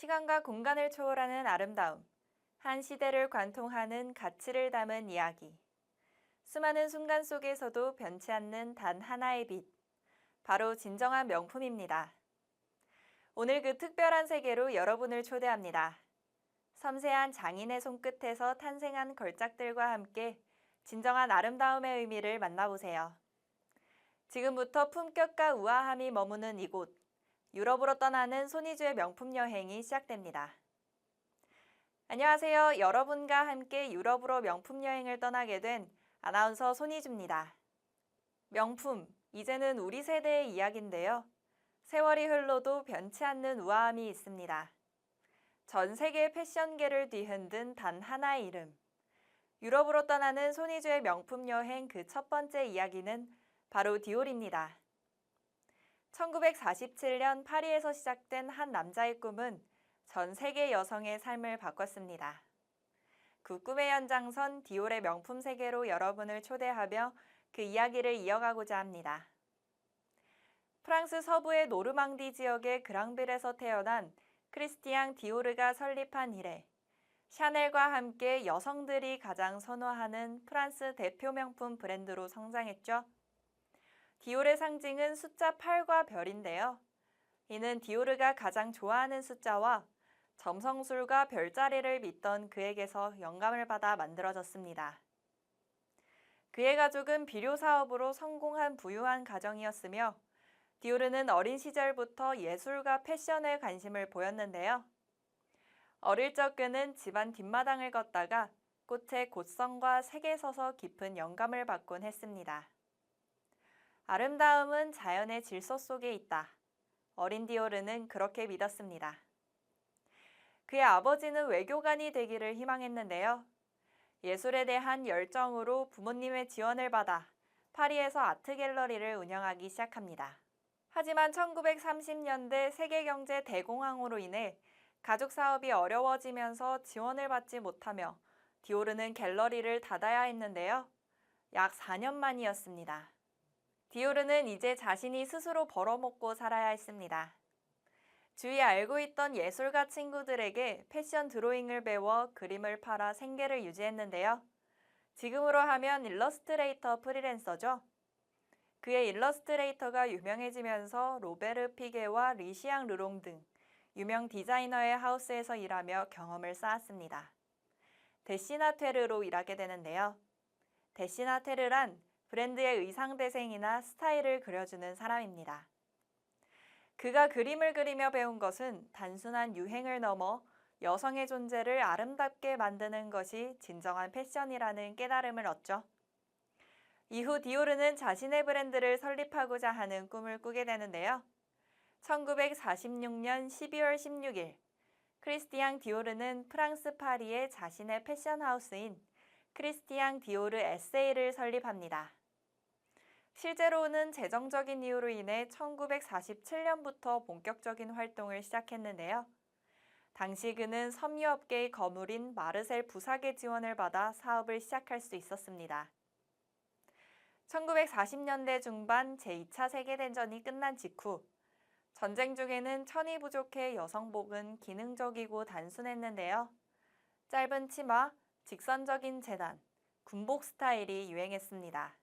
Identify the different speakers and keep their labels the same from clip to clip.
Speaker 1: 시간과 공간을 초월하는 아름다움, 한 시대를 관통하는 가치를 담은 이야기. 수많은 순간 속에서도 변치 않는 단 하나의 빛. 바로 진정한 명품입니다. 오늘 그 특별한 세계로 여러분을 초대합니다. 섬세한 장인의 손끝에서 탄생한 걸작들과 함께 진정한 아름다움의 의미를 만나보세요. 지금부터 품격과 우아함이 머무는 이곳, 유럽으로 떠나는 손희주의 명품 여행이 시작됩니다. 안녕하세요. 여러분과 함께 유럽으로 명품 여행을 떠나게 된 아나운서 손희주입니다. 명품, 이제는 우리 세대의 이야기인데요. 세월이 흘러도 변치 않는 우아함이 있습니다. 전 세계 패션계를 뒤흔든 단 하나의 이름. 유럽으로 떠나는 손희주의 명품 여행 그 첫 번째 이야기는 바로 디올입니다. 1947년 파리에서 시작된 한 남자의 꿈은 전 세계 여성의 삶을 바꿨습니다. 그 꿈의 연장선 디올의 명품 세계로 여러분을 초대하며 그 이야기를 이어가고자 합니다. 프랑스 서부의 노르망디 지역의 그랑빌에서 태어난 크리스티앙 디오르가 설립한 이래 샤넬과 함께 여성들이 가장 선호하는 프랑스 대표 명품 브랜드로 성장했죠. 디올의 상징은 숫자 8과 별인데요. 이는 디오르가 가장 좋아하는 숫자와 점성술과 별자리를 믿던 그에게서 영감을 받아 만들어졌습니다. 그의 가족은 비료 사업으로 성공한 부유한 가정이었으며 디오르는 어린 시절부터 예술과 패션에 관심을 보였는데요. 어릴 적 그는 집안 뒷마당을 걷다가 꽃의 곧성과 색에 서서 깊은 영감을 받곤 했습니다. 아름다움은 자연의 질서 속에 있다. 어린 디오르는 그렇게 믿었습니다. 그의 아버지는 외교관이 되기를 희망했는데요. 예술에 대한 열정으로 부모님의 지원을 받아 파리에서 아트갤러리를 운영하기 시작합니다. 하지만 1930년대 세계경제 대공황으로 인해 가족 사업이 어려워지면서 지원을 받지 못하며 디오르는 갤러리를 닫아야 했는데요. 약 4년 만이었습니다. 디오르는 이제 자신이 스스로 벌어먹고 살아야 했습니다. 주위에 알고 있던 예술가 친구들에게 패션 드로잉을 배워 그림을 팔아 생계를 유지했는데요. 지금으로 하면 일러스트레이터 프리랜서죠. 그의 일러스트레이터가 유명해지면서 로베르 피게와 리시앙 르롱 등 유명 디자이너의 하우스에서 일하며 경험을 쌓았습니다. 데시나테르로 일하게 되는데요. 데시나테르란 브랜드의 의상 대생이나 스타일을 그려주는 사람입니다. 그가 그림을 그리며 배운 것은 단순한 유행을 넘어 여성의 존재를 아름답게 만드는 것이 진정한 패션이라는 깨달음을 얻죠. 이후 디오르는 자신의 브랜드를 설립하고자 하는 꿈을 꾸게 되는데요. 1946년 12월 16일, 크리스티앙 디오르는 프랑스 파리의 자신의 패션 하우스인 크리스티앙 디오르 SA를 설립합니다. 실제로는 재정적인 이유로 인해 1947년부터 본격적인 활동을 시작했는데요. 당시 그는 섬유업계의 거물인 마르셀 부삭의 지원을 받아 사업을 시작할 수 있었습니다. 1940년대 중반 제2차 세계대전이 끝난 직후 전쟁 중에는 천이 부족해 여성복은 기능적이고 단순했는데요. 짧은 치마, 직선적인 재단, 군복 스타일이 유행했습니다.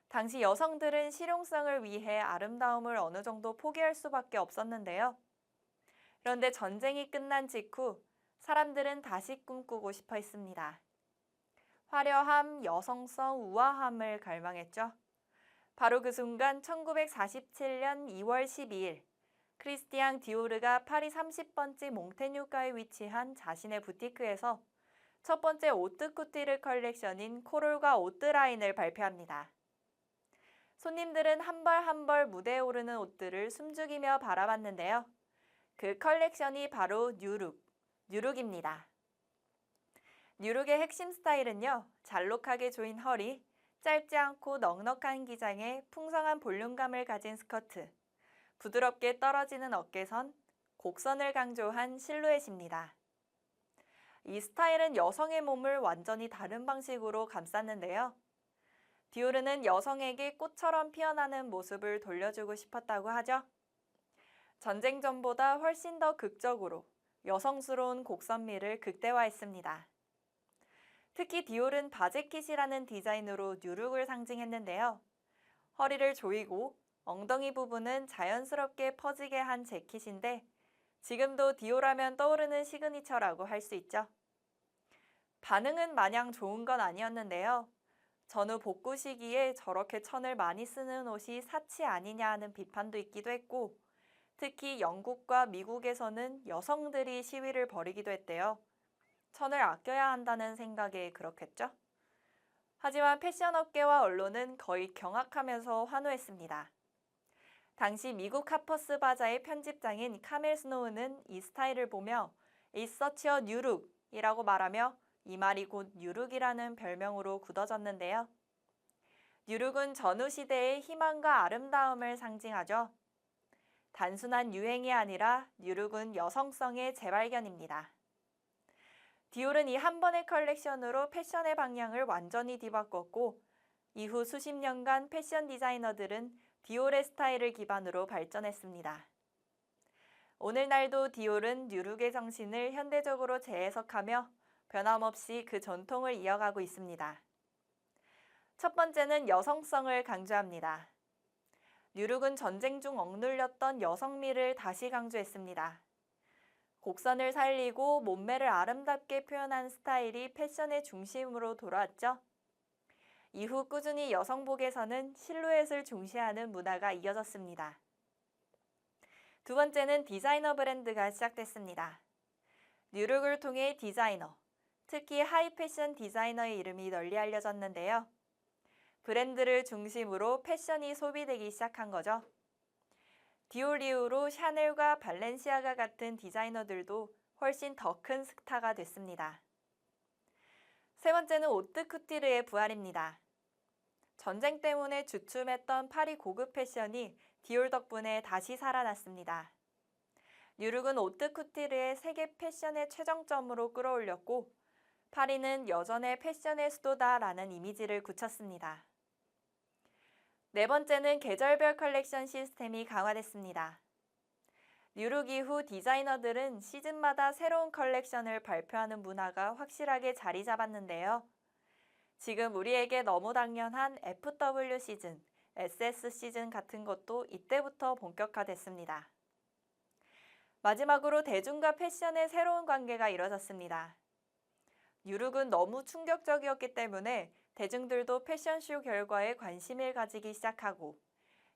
Speaker 1: 당시 여성들은 실용성을 위해 아름다움을 어느 정도 포기할 수밖에 없었는데요. 그런데 전쟁이 끝난 직후 사람들은 다시 꿈꾸고 싶어 했습니다. 화려함, 여성성, 우아함을 갈망했죠. 바로 그 순간 1947년 2월 12일 크리스티앙 디오르가 파리 30번지 몽테뉴가에 위치한 자신의 부티크에서 첫 번째 오뜨쿠티르 컬렉션인 코롤과 오뜨라인을 발표합니다. 손님들은 한 벌 한 벌 무대에 오르는 옷들을 숨죽이며 바라봤는데요. 그 컬렉션이 바로 뉴룩입니다. 뉴룩의 핵심 스타일은요, 잘록하게 조인 허리, 짧지 않고 넉넉한 기장에 풍성한 볼륨감을 가진 스커트, 부드럽게 떨어지는 어깨선, 곡선을 강조한 실루엣입니다. 이 스타일은 여성의 몸을 완전히 다른 방식으로 감쌌는데요. 디오르는 여성에게 꽃처럼 피어나는 모습을 돌려주고 싶었다고 하죠. 전쟁 전보다 훨씬 더 극적으로 여성스러운 곡선미를 극대화했습니다. 특히 디올은 바제킷이라는 디자인으로 누룩을 상징했는데요. 허리를 조이고 엉덩이 부분은 자연스럽게 퍼지게 한 재킷인데 지금도 디올하면 떠오르는 시그니처라고 할 수 있죠. 반응은 마냥 좋은 건 아니었는데요. 전후 복구 시기에 저렇게 천을 많이 쓰는 옷이 사치 아니냐 하는 비판도 있기도 했고, 특히 영국과 미국에서는 여성들이 시위를 벌이기도 했대요. 천을 아껴야 한다는 생각에 그렇겠죠? 하지만 패션업계와 언론은 거의 경악하면서 환호했습니다. 당시 미국 하퍼스 바자의 편집장인 카멜 스노우는 이 스타일을 보며 It's such a new look 이라고 말하며 이 말이 곧 뉴룩이라는 별명으로 굳어졌는데요. 뉴룩은 전후 시대의 희망과 아름다움을 상징하죠. 단순한 유행이 아니라 뉴룩은 여성성의 재발견입니다. 디올은 이 한 번의 컬렉션으로 패션의 방향을 완전히 뒤바꿨고 이후 수십 년간 패션 디자이너들은 디올의 스타일을 기반으로 발전했습니다. 오늘날도 디올은 뉴룩의 정신을 현대적으로 재해석하며 변함없이 그 전통을 이어가고 있습니다. 첫 번째는 여성성을 강조합니다. 뉴룩은 전쟁 중 억눌렸던 여성미를 다시 강조했습니다. 곡선을 살리고 몸매를 아름답게 표현한 스타일이 패션의 중심으로 돌아왔죠. 이후 꾸준히 여성복에서는 실루엣을 중시하는 문화가 이어졌습니다. 두 번째는 디자이너 브랜드가 시작됐습니다. 뉴룩을 통해 디자이너, 특히 하이 패션 디자이너의 이름이 널리 알려졌는데요. 브랜드를 중심으로 패션이 소비되기 시작한 거죠. 디올 이후로 샤넬과 발렌시아가 같은 디자이너들도 훨씬 더 큰 스타가 됐습니다. 세 번째는 오트 쿠티르의 부활입니다. 전쟁 때문에 주춤했던 파리 고급 패션이 디올 덕분에 다시 살아났습니다. 뉴룩은 오트 쿠티르의 세계 패션의 최정점으로 끌어올렸고 파리는 여전의 패션의 수도다라는 이미지를 굳혔습니다. 네 번째는 계절별 컬렉션 시스템이 강화됐습니다. 뉴룩 이후 디자이너들은 시즌마다 새로운 컬렉션을 발표하는 문화가 확실하게 자리 잡았는데요. 지금 우리에게 너무 당연한 FW 시즌, SS 시즌 같은 것도 이때부터 본격화됐습니다. 마지막으로 대중과 패션의 새로운 관계가 이뤄졌습니다. 뉴룩은 너무 충격적이었기 때문에 대중들도 패션쇼 결과에 관심을 가지기 시작하고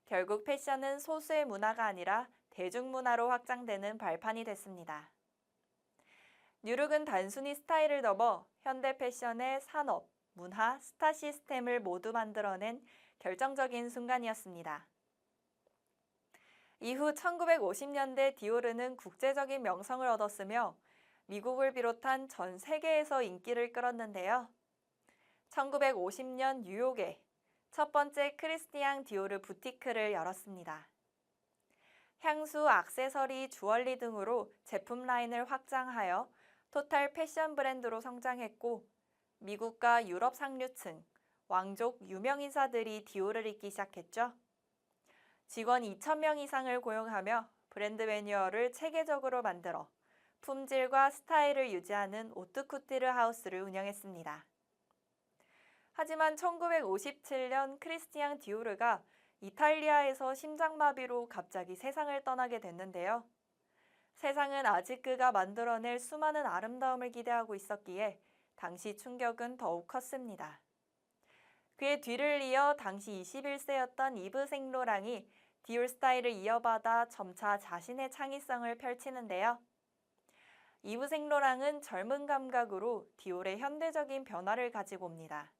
Speaker 1: 결국 패션은 소수의 문화가 아니라 대중문화로 확장되는 발판이 됐습니다. 뉴룩은 단순히 스타일을 넘어 현대 패션의 산업, 문화, 스타 시스템을 모두 만들어낸 결정적인 순간이었습니다. 이후 1950년대 디올은 국제적인 명성을 얻었으며 미국을 비롯한 전 세계에서 인기를 끌었는데요. 1950년 뉴욕에 첫 번째 크리스티앙 디오르 부티크를 열었습니다. 향수, 액세서리, 주얼리 등으로 제품 라인을 확장하여 토탈 패션 브랜드로 성장했고 미국과 유럽 상류층, 왕족, 유명인사들이 디올을 입기 시작했죠. 직원 2,000명 이상을 고용하며 브랜드 매뉴얼을 체계적으로 만들어 품질과 스타일을 유지하는 오트쿠티르 하우스를 운영했습니다. 하지만 1957년 크리스티앙 디오르가 이탈리아에서 심장마비로 갑자기 세상을 떠나게 됐는데요. 세상은 아직 그가 만들어낼 수많은 아름다움을 기대하고 있었기에 당시 충격은 더욱 컸습니다. 그의 뒤를 이어 당시 21세였던 이브 생로랑이 디올 스타일을 이어받아 점차 자신의 창의성을 펼치는데요. 이브 생로랑은 젊은 감각으로 디올의 현대적인 변화를 가지고 옵니다.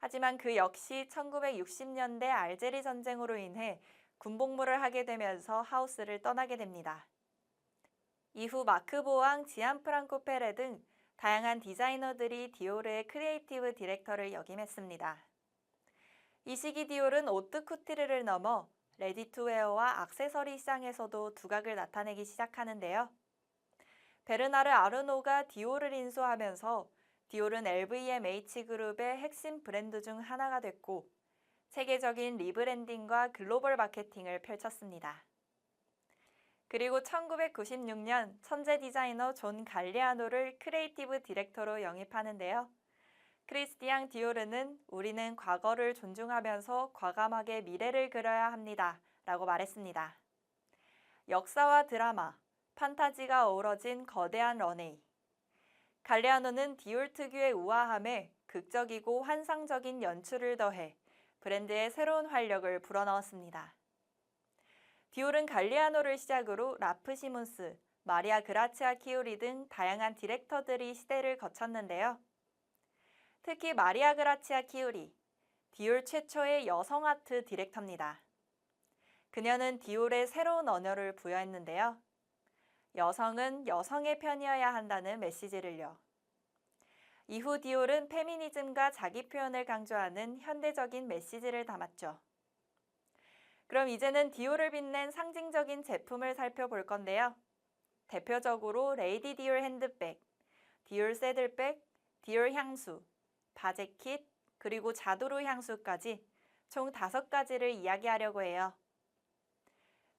Speaker 1: 하지만 그 역시 1960년대 알제리 전쟁으로 인해 군복무를 하게 되면서 하우스를 떠나게 됩니다. 이후 마크 보앙, 지안 프랑코 페레 등 다양한 디자이너들이 디올의 크리에이티브 디렉터를 역임했습니다. 이 시기 디올은 오트 쿠티르를 넘어 레디투웨어와 액세서리 시장에서도 두각을 나타내기 시작하는데요. 베르나르 아르노가 디올을 인수하면서 디올은 LVMH 그룹의 핵심 브랜드 중 하나가 됐고 세계적인 리브랜딩과 글로벌 마케팅을 펼쳤습니다. 그리고 1996년 천재 디자이너 존 갈리아노를 크리에이티브 디렉터로 영입하는데요. 크리스티앙 디오르는 우리는 과거를 존중하면서 과감하게 미래를 그려야 합니다. 라고 말했습니다. 역사와 드라마, 판타지가 어우러진 거대한 런웨이. 갈리아노는 디올 특유의 우아함에 극적이고 환상적인 연출을 더해 브랜드의 새로운 활력을 불어넣었습니다. 디올은 갈리아노를 시작으로 라프 시몬스, 마리아 그라치아 키오리 등 다양한 디렉터들이 시대를 거쳤는데요. 특히 마리아 그라치아 키오리, 디올 최초의 여성 아트 디렉터입니다. 그녀는 디올에 새로운 언어를 부여했는데요. 여성은 여성의 편이어야 한다는 메시지를요. 이후 디올은 페미니즘과 자기 표현을 강조하는 현대적인 메시지를 담았죠. 그럼 이제는 디올을 빛낸 상징적인 제품을 살펴볼 건데요. 대표적으로 레이디 디올 핸드백, 디올 새들백, 디올 향수, 바제킷, 그리고 자두로 향수까지 총 5가지를 이야기하려고 해요.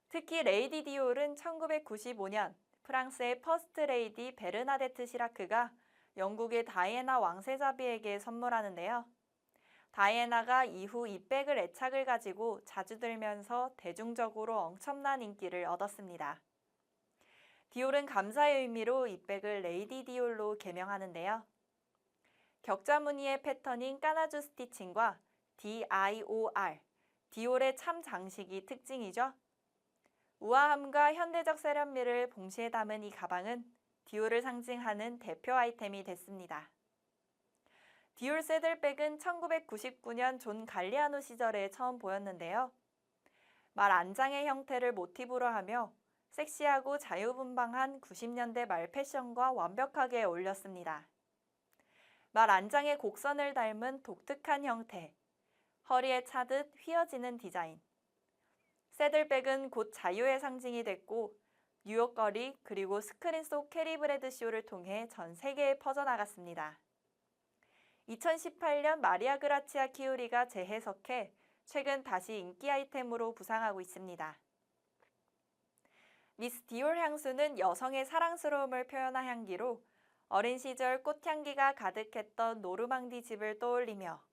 Speaker 1: 특히 레이디 디올은 1995년 프랑스의 퍼스트 레이디 베르나데트 시라크가 영국의 다이애나 왕세자비에게 선물하는데요. 다이애나가 이후 이 백을 애착을 가지고 자주 들면서 대중적으로 엄청난 인기를 얻었습니다. 디올은 감사의 의미로 이 백을 레이디 디올로 개명하는데요. 격자 무늬의 패턴인 까나주 스티칭과 DIOR, 디올의 참 장식이 특징이죠. 우아함과 현대적 세련미를 동시에 담은 이 가방은 디올을 상징하는 대표 아이템이 됐습니다. 디올 새들백은 1999년 존 갈리아노 시절에 처음 보였는데요. 말 안장의 형태를 모티브로 하며 섹시하고 자유분방한 90년대 말 패션과 완벽하게 어울렸습니다. 말 안장의 곡선을 닮은 독특한 형태, 허리에 차듯 휘어지는 디자인. 새들백은 곧 자유의 상징이 됐고 뉴욕 거리 그리고 스크린 속 캐리브레드 쇼를 통해 전 세계에 퍼져나갔습니다. 2018년 마리아 그라치아 키오리가 재해석해 최근 다시 인기 아이템으로 부상하고 있습니다. 미스 디올 향수는 여성의 사랑스러움을 표현한 향기로 어린 시절 꽃향기가 가득했던 노르망디 집을 떠올리며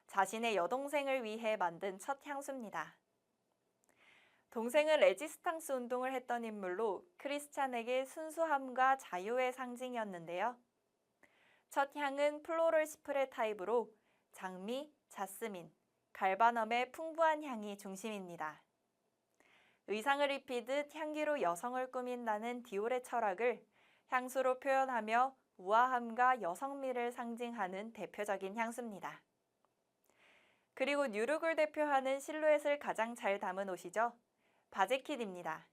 Speaker 1: 자신의 여동생을 위해 만든 첫 향수입니다. 동생은 레지스탕스 운동을 했던 인물로 크리스찬에게 순수함과 자유의 상징이었는데요. 첫 향은 플로럴 시프레 타입으로 장미, 자스민, 갈바넘의 풍부한 향이 중심입니다. 의상을 입히듯 향기로 여성을 꾸민다는 디올의 철학을 향수로 표현하며 우아함과 여성미를 상징하는 대표적인 향수입니다. 그리고 뉴룩을 대표하는 실루엣을 가장 잘 담은 옷이죠. 바제킷입니다.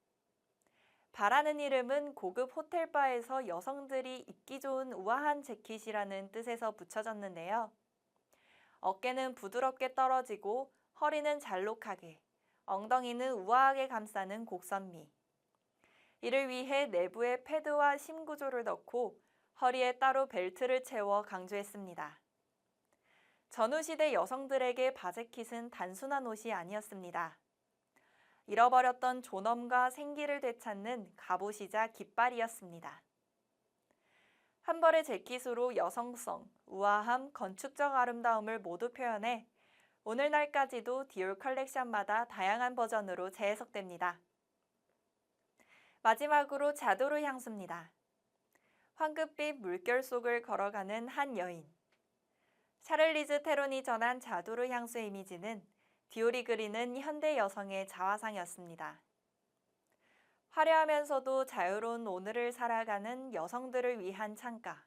Speaker 1: 바라는 이름은 고급 호텔바에서 여성들이 입기 좋은 우아한 재킷이라는 뜻에서 붙여졌는데요. 어깨는 부드럽게 떨어지고 허리는 잘록하게, 엉덩이는 우아하게 감싸는 곡선미. 이를 위해 내부에 패드와 심 구조를 넣고 허리에 따로 벨트를 채워 강조했습니다. 전후시대 여성들에게 바제킷은 단순한 옷이 아니었습니다. 잃어버렸던 존엄과 생기를 되찾는 갑옷이자 깃발이었습니다. 한 벌의 재킷으로 여성성, 우아함, 건축적 아름다움을 모두 표현해 오늘날까지도 디올 컬렉션마다 다양한 버전으로 재해석됩니다. 마지막으로 자두르 향수입니다. 황급빛 물결 속을 걸어가는 한 여인. 샤를리즈 테론이 전한 자두르 향수의 이미지는 디올이 그리는 현대 여성의 자화상이었습니다. 화려하면서도 자유로운 오늘을 살아가는 여성들을 위한 창가.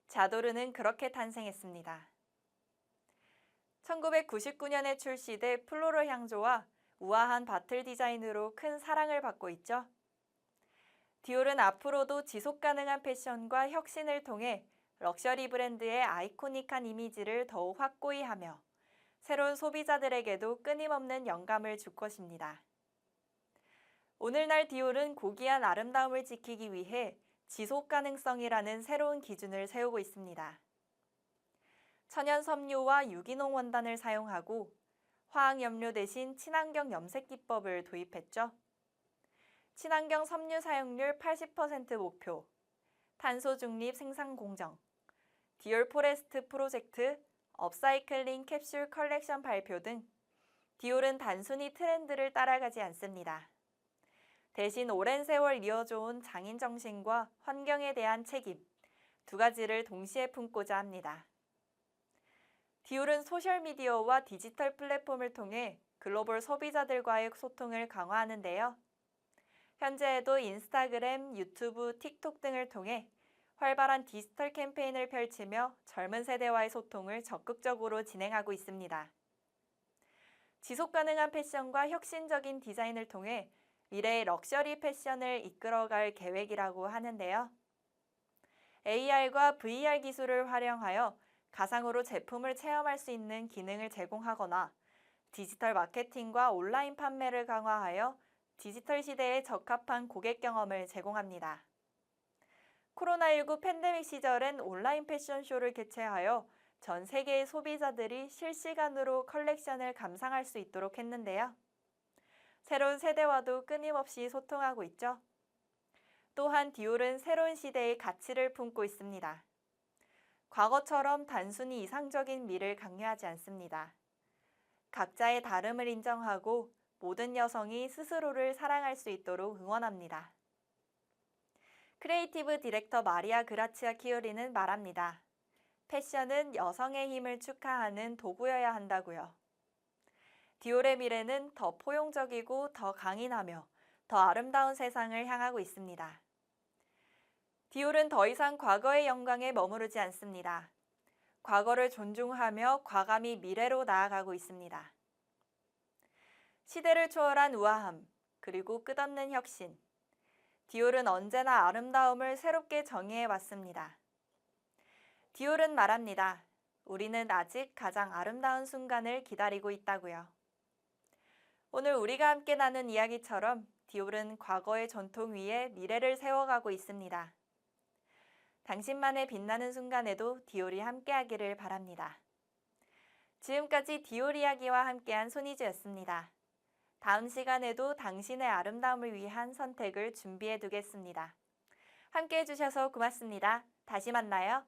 Speaker 1: 자도르는 그렇게 탄생했습니다. 1999년에 출시돼 플로럴 향조와 우아한 바틀 디자인으로 큰 사랑을 받고 있죠. 디올은 앞으로도 지속 가능한 패션과 혁신을 통해 럭셔리 브랜드의 아이코닉한 이미지를 더욱 확고히 하며 새로운 소비자들에게도 끊임없는 영감을 줄 것입니다. 오늘날 디올은 고귀한 아름다움을 지키기 위해 지속 가능성이라는 새로운 기준을 세우고 있습니다. 천연 섬유와 유기농 원단을 사용하고 화학 염료 대신 친환경 염색 기법을 도입했죠. 친환경 섬유 사용률 80% 목표, 탄소 중립 생산 공정, 디올 포레스트 프로젝트, 업사이클링 캡슐 컬렉션 발표 등 디올은 단순히 트렌드를 따라가지 않습니다. 대신 오랜 세월 이어져온 장인 정신과 환경에 대한 책임, 두 가지를 동시에 품고자 합니다. 디올은 소셜미디어와 디지털 플랫폼을 통해 글로벌 소비자들과의 소통을 강화하는데요. 현재에도 인스타그램, 유튜브, 틱톡 등을 통해 활발한 디지털 캠페인을 펼치며 젊은 세대와의 소통을 적극적으로 진행하고 있습니다. 지속가능한 패션과 혁신적인 디자인을 통해 미래의 럭셔리 패션을 이끌어갈 계획이라고 하는데요. AR과 VR 기술을 활용하여 가상으로 제품을 체험할 수 있는 기능을 제공하거나 디지털 마케팅과 온라인 판매를 강화하여 디지털 시대에 적합한 고객 경험을 제공합니다. 코로나19 팬데믹 시절엔 온라인 패션쇼를 개최하여 전 세계의 소비자들이 실시간으로 컬렉션을 감상할 수 있도록 했는데요. 새로운 세대와도 끊임없이 소통하고 있죠. 또한 디올은 새로운 시대의 가치를 품고 있습니다. 과거처럼 단순히 이상적인 미를 강요하지 않습니다. 각자의 다름을 인정하고 모든 여성이 스스로를 사랑할 수 있도록 응원합니다. 크리에이티브 디렉터 마리아 그라치아 키오리는 말합니다. 패션은 여성의 힘을 축하하는 도구여야 한다고요. 디올의 미래는 더 포용적이고 더 강인하며 더 아름다운 세상을 향하고 있습니다. 디올은 더 이상 과거의 영광에 머무르지 않습니다. 과거를 존중하며 과감히 미래로 나아가고 있습니다. 시대를 초월한 우아함, 그리고 끝없는 혁신. 디올은 언제나 아름다움을 새롭게 정의해 왔습니다. 디올은 말합니다. 우리는 아직 가장 아름다운 순간을 기다리고 있다고요. 오늘 우리가 함께 나눈 이야기처럼 디올은 과거의 전통 위에 미래를 세워가고 있습니다. 당신만의 빛나는 순간에도 디올이 함께하기를 바랍니다. 지금까지 디올 이야기와 함께한 손희주였습니다. 다음 시간에도 당신의 아름다움을 위한 선택을 준비해 두겠습니다. 함께해 주셔서 고맙습니다. 다시 만나요.